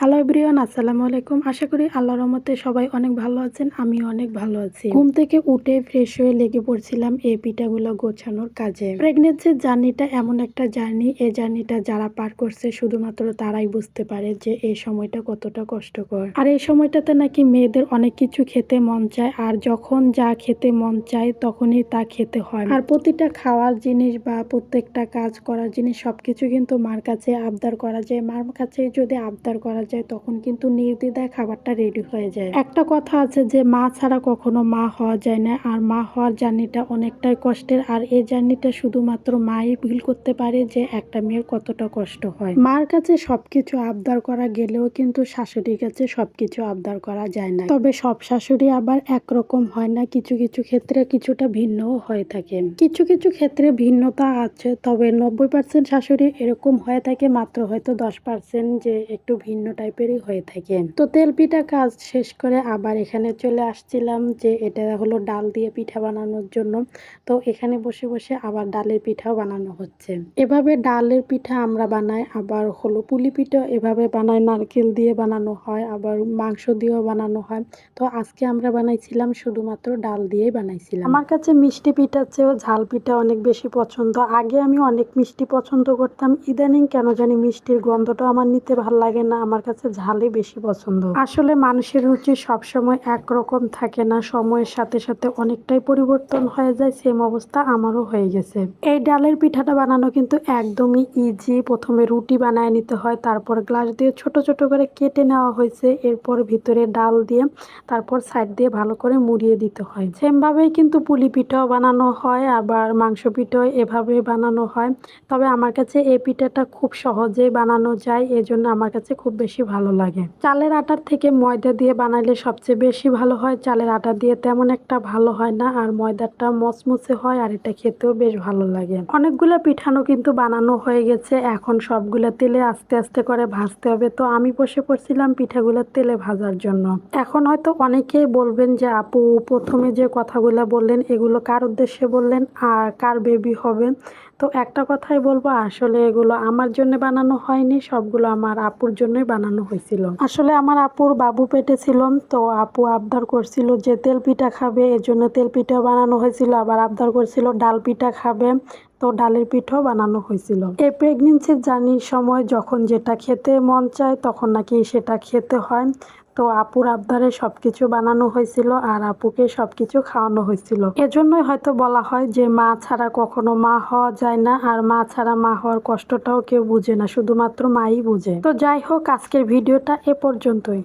Hello everyone, আসসালামু আলাইকুম। আশা করি আল্লাহর রহমতে সবাই অনেক ভালো আছেন। আমিও অনেক ভালো আছি। ঘুম থেকে উঠে ফ্রেশ হয়ে লেগে পড়ছিলাম এই পিঠাগুলো গোছানোর কাজে। প্রেগনেন্সির জার্নিটা এমন একটা জার্নি, এই জার্নিটা যারা পার করছে শুধুমাত্র তারাই বুঝতে পারে যে এই সময়টা কতটা কষ্টকর। আর এই সময়টাতে নাকি মেয়েদের অনেক কিছু খেতে মন চায়, আর যখন যা খেতে মন চায় তখনই তা খেতে হয়। আর প্রতিটা খাওয়ার জিনিস বা প্রত্যেকটা কাজ করার জিনিস সবকিছু কিন্তু মার কাছে আবদার করা যায়। মার কাছে যদি আবদার করা যায় তখন কিন্তু নির্দ্বিধায় খাবারটা রেডি হয়ে যায়। একটা কথা আছে যে মা ছাড়া কখনো মা হওয়া যায় না, আর মা হওয়ার জার্নিটা অনেকটাই কষ্টের। আর এই জার্নিটা শুধুমাত্র মাই ফিল করতে পারে যে একটা মেয়ের কতটা কষ্ট হয়। মার কাছে সবকিছু আবদার করা গেলেও কিন্তু শাশুড়ির কাছে সবকিছু আবদার করা যায় না। তবে সব শাশুড়ি আবার একরকম হয় না, কিছু কিছু ক্ষেত্রে কিছুটা ভিন্নও হয়ে থাকে। কিছু কিছু ক্ষেত্রে ভিন্নতা আছে, তবে 90% শাশুড়ি এরকম হয়ে থাকে, মাত্র হয়তো 10% যে একটু ভিন্ন টাইপেরই হয়ে থাকে। তো তেল পিঠা কাজ শেষ করে আবার এখানে চলে আসছিলাম যে এটা হলো ডাল দিয়ে পিঠা বানানোর জন্য। তো এখানে বসে বসে আবার ডালের পিঠাও বানানো হচ্ছে। এভাবে ডালের পিঠা আমরা বানাই, আবার হলো পুলি পিঠা এভাবে বানাই, নারকেল দিয়ে বানানো হয়, আবার মাংস দিয়েও বানানো হয়। তো আজকে আমরা বানাইছিলাম শুধুমাত্র ডাল দিয়েই বানাইছিলাম। আমার কাছে মিষ্টি পিঠার চেয়েও ঝাল পিঠা অনেক বেশি পছন্দ। আগে আমি অনেক মিষ্টি পছন্দ করতাম, ইদানিং কেন জানি মিষ্টির গন্ধটা আমার নিতে ভাল লাগে না, আমার কাছে ঝালই বেশি পছন্দ। আসলে মানুষের রুচি সবসময় একরকম থাকে না, সময়ের সাথে সাথে অনেকটাই পরিবর্তন হয়ে যায়। সেম অবস্থা আমারও হয়ে গেছে। এই ডালের পিঠাটা বানানো কিন্তু একদমই ইজি। প্রথমে রুটি বানায় নিতে হয়, তারপর গ্লাস দিয়ে ছোট ছোট করে কেটে নেওয়া হয়েছে, এরপর ভিতরে ডাল দিয়ে তারপর সাইড দিয়ে ভালো করে মুড়িয়ে দিতে হয়। সেম ভাবেই কিন্তু পুলি পিঠাও বানানো হয়, আবার মাংস পিঠাও এভাবে বানানো হয়। তবে আমার কাছে এই পিঠাটা খুব সহজেই বানানো যায়, এজন্য আমার কাছে খুব বেশি ভালো লাগে। চালের আটার থেকে ময়দা দিয়ে বানাইলে সবচেয়ে বেশি ভালো হয়, চালের আটা দিয়ে তেমন একটা ভালো হয় না, আর ময়দাটা মচমচে হয়, আর এটা খেতেও বেশ ভালো লাগে। অনেকগুলো পিঠানো কিন্তু বানানো হয়ে গেছে, এখন সবগুলা তেলে আস্তে আস্তে করে ভাজতে হবে। তো আমি বসে পড়ছিলাম পিঠাগুলো তেলে ভাজার জন্য। এখন হয়তো অনেকেই বলবেন যে আপু প্রথমে যে কথাগুলো বললেন এগুলো কার উদ্দেশ্যে বললেন আর কার বেবি হবে। তো একটা কথাই বলবো, আসলে এগুলো আমার জন্য বানানো হয়নি, সবগুলো আমার আপুর জন্যই বানানো হয়েছিল। আসলে আমার আপুর বাবু পেটে ছিল, তো আপু আবদার করছিল যে তেল পিঠা খাবে, এজন্য তেল পিঠা বানানো হয়েছিল। আবার আবদার করছিল ডাল পিঠা খাবে, তো ডালের পিঠাও বানানো হয়েছিল। এই প্রেগনেন্সির জার্নির সময় যখন যেটা খেতে মন চায় তখন নাকি সেটা খেতে হয়। তো আপুর আবদারে সবকিছু বানানো হয়েছিল, আর আপুকে সবকিছু খাওয়ানো হয়েছিল। এজন্যই হয়তো বলা হয় যে মা ছাড়া কখনো মা হওয়া যায় না, আর মা ছাড়া মা হওয়ার কষ্টটাও কেউ বুঝে না, শুধুমাত্র মাই বুঝে। তো যাই হোক, আজকের ভিডিওটা এ পর্যন্তই।